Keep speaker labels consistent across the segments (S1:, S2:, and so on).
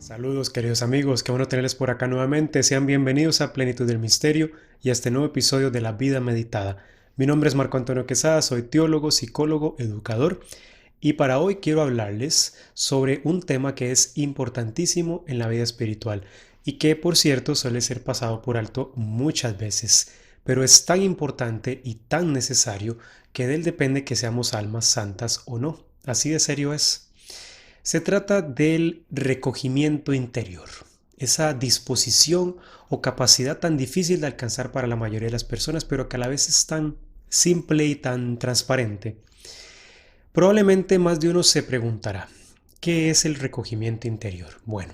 S1: Saludos queridos amigos, qué bueno tenerles por acá nuevamente. Sean bienvenidos a Plenitud del Misterio y a este nuevo episodio de La Vida Meditada. Mi nombre es Marco Antonio Quesada, soy teólogo, psicólogo, educador y para hoy quiero hablarles sobre un tema que es importantísimo en la vida espiritual y que por cierto suele ser pasado por alto muchas veces, pero es tan importante y tan necesario que de él depende que seamos almas santas o no. Así de serio es. Se trata del recogimiento interior, esa disposición o capacidad tan difícil de alcanzar para la mayoría de las personas, pero que a la vez es tan simple y tan transparente. Probablemente más de uno se preguntará, ¿qué es el recogimiento interior? Bueno,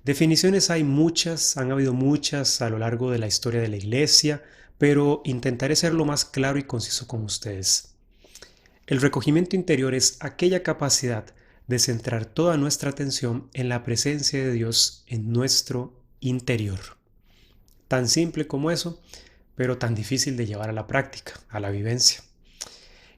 S1: definiciones hay muchas, han habido muchas a lo largo de la historia de la iglesia, pero intentaré ser lo más claro y conciso con ustedes. El recogimiento interior es aquella capacidad de centrar toda nuestra atención en la presencia de Dios en nuestro interior. Tan simple como eso, pero tan difícil de llevar a la práctica, a la vivencia.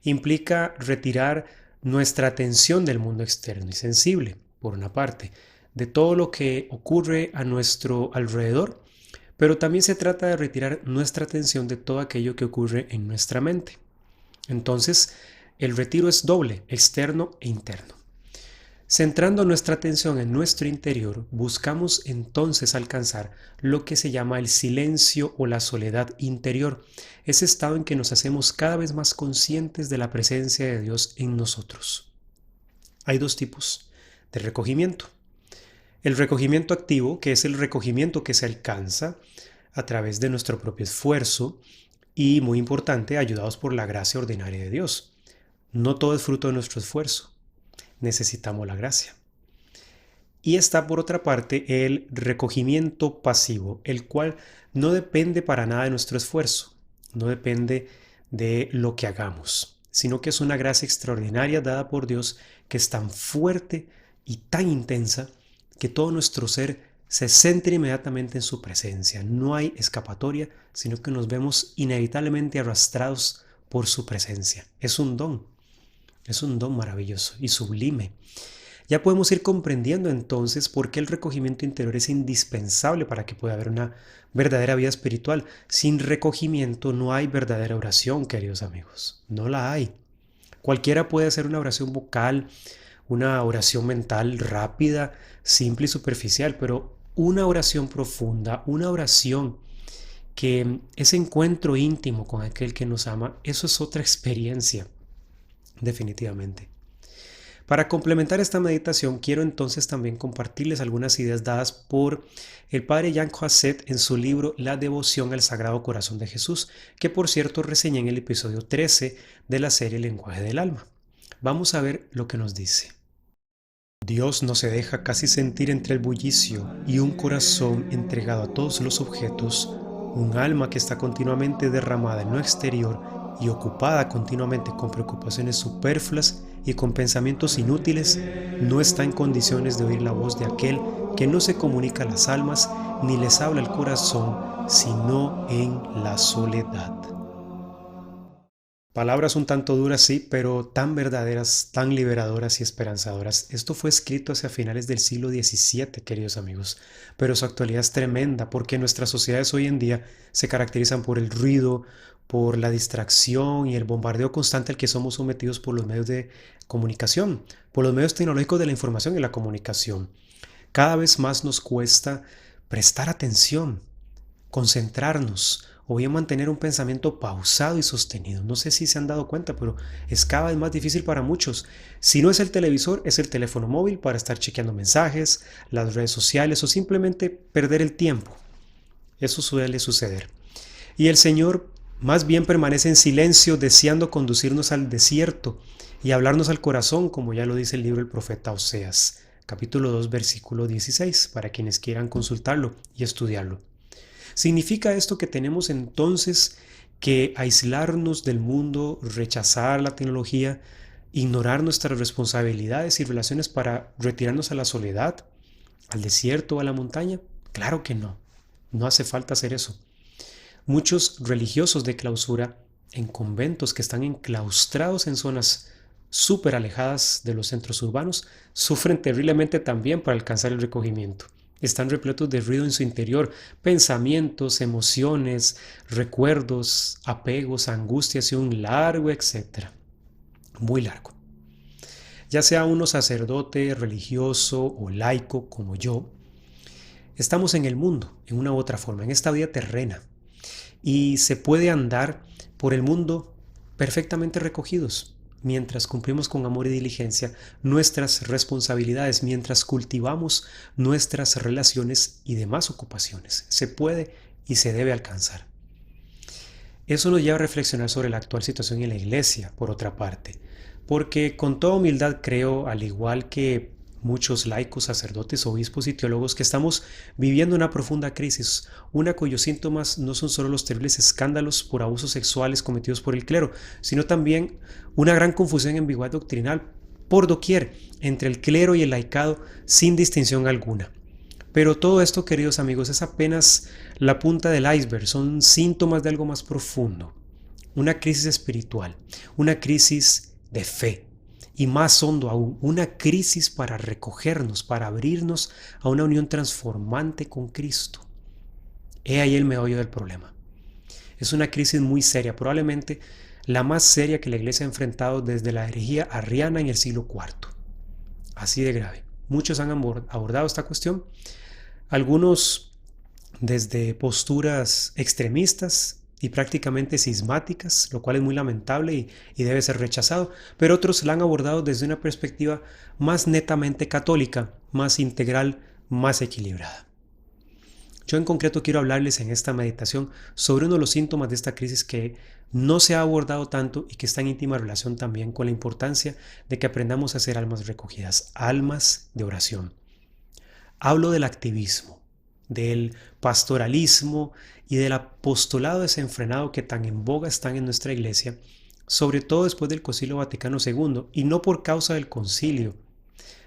S1: Implica retirar nuestra atención del mundo externo y sensible, por una parte, de todo lo que ocurre a nuestro alrededor, pero también se trata de retirar nuestra atención de todo aquello que ocurre en nuestra mente. Entonces, el retiro es doble, externo e interno. Centrando nuestra atención en nuestro interior, buscamos entonces alcanzar lo que se llama el silencio o la soledad interior, ese estado en que nos hacemos cada vez más conscientes de la presencia de Dios en nosotros. Hay dos tipos de recogimiento. El recogimiento activo, que es el recogimiento que se alcanza a través de nuestro propio esfuerzo y, muy importante, ayudados por la gracia ordinaria de Dios. No todo es fruto de nuestro esfuerzo. Necesitamos la gracia. Y está por otra parte el recogimiento pasivo, el cual no depende para nada de nuestro esfuerzo, no depende de lo que hagamos, sino que es una gracia extraordinaria dada por Dios que es tan fuerte y tan intensa que todo nuestro ser se centra inmediatamente en su presencia. No hay escapatoria, sino que nos vemos inevitablemente arrastrados por su presencia. Es un don maravilloso y sublime. Ya podemos ir comprendiendo entonces por qué el recogimiento interior es indispensable para que pueda haber una verdadera vida espiritual. Sin recogimiento no hay verdadera oración, queridos amigos. No la hay. Cualquiera puede hacer una oración vocal, una oración mental rápida, simple y superficial, pero una oración profunda, una oración que ese encuentro íntimo con aquel que nos ama, eso es otra experiencia, definitivamente. Para complementar esta meditación, quiero entonces también compartirles algunas ideas dadas por el padre Jan Coaset en su libro La devoción al Sagrado Corazón de Jesús, que por cierto reseñé en el episodio 13 de la serie Lenguaje del Alma. Vamos a ver lo que nos dice. Dios no se deja casi sentir entre el bullicio y un corazón entregado a todos los objetos, un alma que está continuamente derramada en lo exterior y ocupada continuamente con preocupaciones superfluas y con pensamientos inútiles, no está en condiciones de oír la voz de aquel que no se comunica a las almas ni les habla el corazón, sino en la soledad. Palabras un tanto duras, sí, pero tan verdaderas, tan liberadoras y esperanzadoras. Esto fue escrito hacia finales del siglo XVII, queridos amigos, pero su actualidad es tremenda porque nuestras sociedades hoy en día se caracterizan por el ruido, por la distracción y el bombardeo constante al que somos sometidos por los medios de comunicación, por los medios tecnológicos de la información y la comunicación. Cada vez más nos cuesta prestar atención, concentrarnos o bien mantener un pensamiento pausado y sostenido. No sé si se han dado cuenta, pero es cada vez más difícil para muchos. Si no es el televisor, es el teléfono móvil para estar chequeando mensajes, las redes sociales o simplemente perder el tiempo. Eso suele suceder. Y el Señor más bien permanece en silencio, deseando conducirnos al desierto y hablarnos al corazón, como ya lo dice el libro del profeta Oseas, capítulo 2, versículo 16, para quienes quieran consultarlo y estudiarlo. ¿Significa esto que tenemos entonces que aislarnos del mundo, rechazar la tecnología, ignorar nuestras responsabilidades y relaciones para retirarnos a la soledad, al desierto o a la montaña? Claro que no. No hace falta hacer eso. Muchos religiosos de clausura en conventos que están enclaustrados en zonas súper alejadas de los centros urbanos, sufren terriblemente también para alcanzar el recogimiento. Están repletos de ruido en su interior, pensamientos, emociones, recuerdos, apegos, angustias y un largo etcétera. Muy largo. Ya sea uno sacerdote, religioso o laico como yo, estamos en el mundo, en una u otra forma, en esta vida terrena. Y se puede andar por el mundo perfectamente recogidos, mientras cumplimos con amor y diligencia nuestras responsabilidades, mientras cultivamos nuestras relaciones y demás ocupaciones. Se puede y se debe alcanzar. Eso nos lleva a reflexionar sobre la actual situación en la iglesia, por otra parte, porque con toda humildad creo, al igual que muchos laicos, sacerdotes, obispos y teólogos, que estamos viviendo una profunda crisis, una cuyos síntomas no son solo los terribles escándalos por abusos sexuales cometidos por el clero, sino también una gran confusión y ambigüedad doctrinal por doquier entre el clero y el laicado sin distinción alguna. Pero todo esto, queridos amigos, es apenas la punta del iceberg, son síntomas de algo más profundo, una crisis espiritual, una crisis de fe y más hondo aún, una crisis para recogernos, para abrirnos a una unión transformante con Cristo. He ahí el meollo del problema. Es una crisis muy seria, probablemente la más seria que la Iglesia ha enfrentado desde la herejía arriana en el siglo IV. Así de grave. Muchos han abordado esta cuestión, algunos desde posturas extremistas y prácticamente cismáticas, lo cual es muy lamentable y debe ser rechazado, pero otros la han abordado desde una perspectiva más netamente católica, más integral, más equilibrada. Yo en concreto quiero hablarles en esta meditación sobre uno de los síntomas de esta crisis que no se ha abordado tanto y que está en íntima relación también con la importancia de que aprendamos a ser almas recogidas, almas de oración. Hablo del activismo, del pastoralismo y del apostolado desenfrenado que tan en boga están en nuestra iglesia, sobre todo después del Concilio Vaticano II, y no por causa del concilio,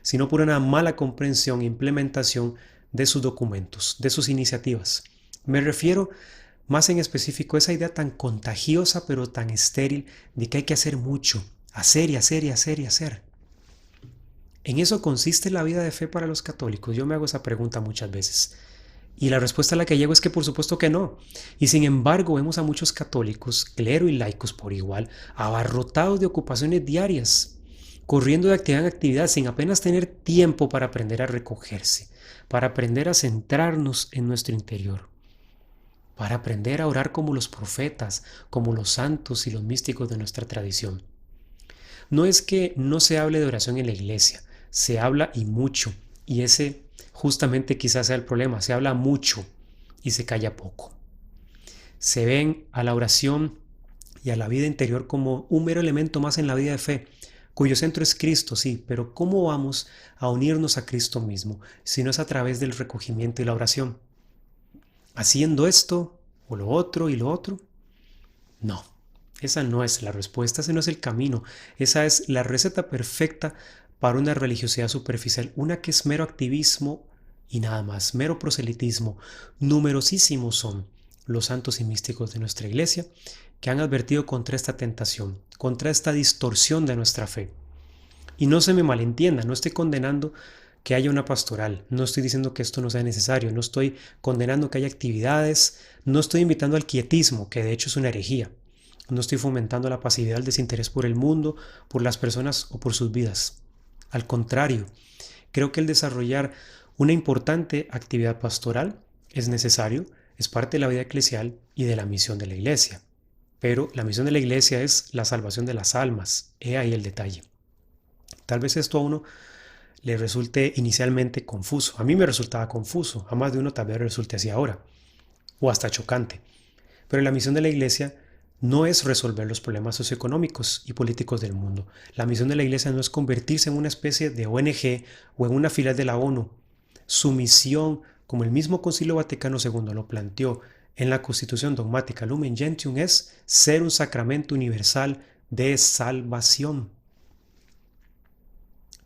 S1: sino por una mala comprensión e implementación de sus documentos, de sus iniciativas. Me refiero más en específico a esa idea tan contagiosa pero tan estéril de que hay que hacer mucho, hacer y hacer y hacer y hacer. ¿En eso consiste la vida de fe para los católicos? Yo me hago esa pregunta muchas veces. Y la respuesta a la que llego es que por supuesto que no. Y sin embargo vemos a muchos católicos, clero y laicos por igual, abarrotados de ocupaciones diarias, corriendo de actividad en actividad sin apenas tener tiempo para aprender a recogerse, para aprender a centrarnos en nuestro interior, para aprender a orar como los profetas, como los santos y los místicos de nuestra tradición. No es que no se hable de oración en la iglesia, se habla y mucho, y ese justamente quizás sea el problema, se habla mucho y se calla poco. Se ven a la oración y a la vida interior como un mero elemento más en la vida de fe, cuyo centro es Cristo, sí, pero ¿cómo vamos a unirnos a Cristo mismo si no es a través del recogimiento y la oración? ¿Haciendo esto o lo otro y lo otro? No. Esa no es la respuesta, ese no es el camino. Esa es la receta perfecta para una religiosidad superficial, una que es mero activismo y nada más, mero proselitismo. Numerosísimos son los santos y místicos de nuestra iglesia que han advertido contra esta tentación, contra esta distorsión de nuestra fe. Y no se me malentienda, no estoy condenando que haya una pastoral, no estoy diciendo que esto no sea necesario, no estoy condenando que haya actividades, no estoy invitando al quietismo, que de hecho es una herejía. No estoy fomentando la pasividad, el desinterés por el mundo, por las personas o por sus vidas. Al contrario, creo que el desarrollar una importante actividad pastoral es necesario, es parte de la vida eclesial y de la misión de la iglesia. Pero la misión de la iglesia es la salvación de las almas. He ahí el detalle. Tal vez esto a uno le resulte inicialmente confuso. A mí me resultaba confuso. A más de uno tal vez resulte así ahora. O hasta chocante. Pero la misión de la iglesia no es resolver los problemas socioeconómicos y políticos del mundo. La misión de la iglesia no es convertirse en una especie de ONG o en una filial de la ONU. Su misión, como el mismo Concilio Vaticano II lo planteó en la Constitución Dogmática Lumen Gentium, es ser un sacramento universal de salvación.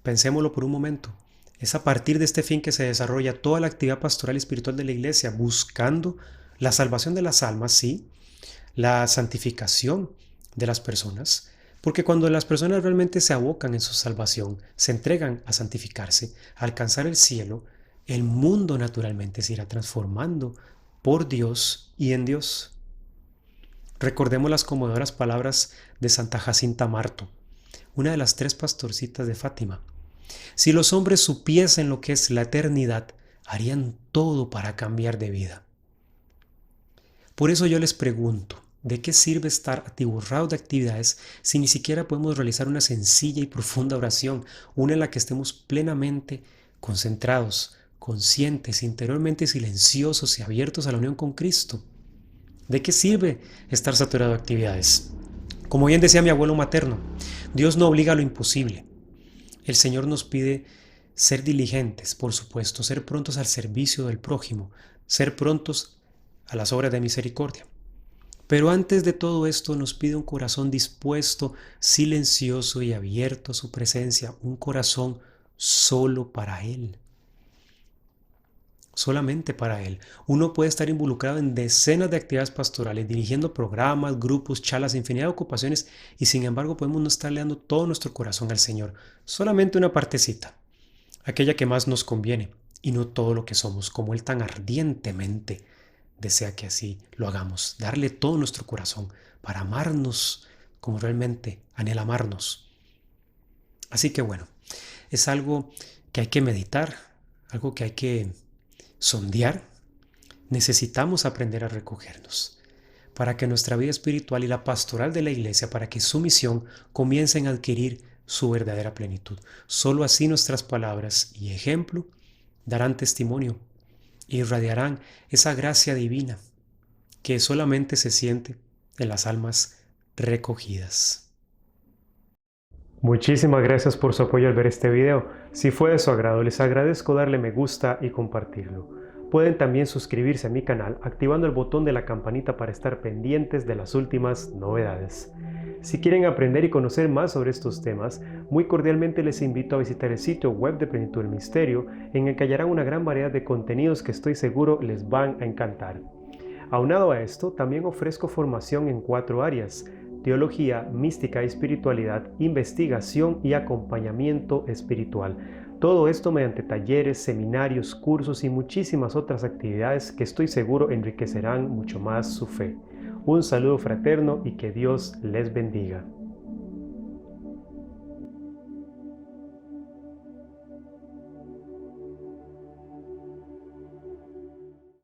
S1: Pensémoslo por un momento. Es a partir de este fin que se desarrolla toda la actividad pastoral y espiritual de la iglesia, buscando la salvación de las almas, sí, la santificación de las personas, Porque cuando las personas realmente se abocan en su salvación, se entregan a santificarse, a alcanzar el cielo, el mundo naturalmente se irá transformando por Dios y en Dios. Recordemos las conmovedoras palabras de Santa Jacinta Marto, una de las 3 pastorcitas de Fátima. Si los hombres supiesen lo que es la eternidad, harían todo para cambiar de vida. Por eso yo les pregunto, ¿de qué sirve estar atiborrados de actividades si ni siquiera podemos realizar una sencilla y profunda oración, una en la que estemos plenamente concentrados, conscientes, interiormente silenciosos y abiertos a la unión con Cristo? ¿De qué sirve estar saturado de actividades? Como bien decía mi abuelo materno, Dios no obliga a lo imposible. El Señor nos pide ser diligentes, por supuesto, ser prontos al servicio del prójimo, ser prontos a las obras de misericordia. Pero antes de todo esto nos pide un corazón dispuesto, silencioso y abierto a su presencia, un corazón solo para Él. Solamente para Él. Uno puede estar involucrado en decenas de actividades pastorales, dirigiendo programas, grupos, charlas, infinidad de ocupaciones, y sin embargo podemos no estarle dando todo nuestro corazón al Señor. Solamente una partecita, aquella que más nos conviene, y no todo lo que somos, como Él tan ardientemente desea que así lo hagamos. Darle todo nuestro corazón para amarnos como realmente anhela amarnos. Así que bueno, es algo que hay que meditar, algo que hay que sondear. Necesitamos aprender a recogernos para que nuestra vida espiritual y la pastoral de la iglesia, para que su misión comiencen a adquirir su verdadera plenitud. Solo así nuestras palabras y ejemplo darán testimonio y irradiarán esa gracia divina que solamente se siente en las almas recogidas. Muchísimas gracias por su apoyo al ver este video. Si fue de su agrado, les agradezco darle me gusta y compartirlo. Pueden también suscribirse a mi canal activando el botón de la campanita para estar pendientes de las últimas novedades. Si quieren aprender y conocer más sobre estos temas, muy cordialmente les invito a visitar el sitio web de Plenitud del Misterio, en el que hallarán una gran variedad de contenidos que estoy seguro les van a encantar. Aunado a esto, también ofrezco formación en 4 áreas: teología, mística y espiritualidad, investigación y acompañamiento espiritual. Todo esto mediante talleres, seminarios, cursos y muchísimas otras actividades que estoy seguro enriquecerán mucho más su fe. Un saludo fraterno y que Dios les bendiga.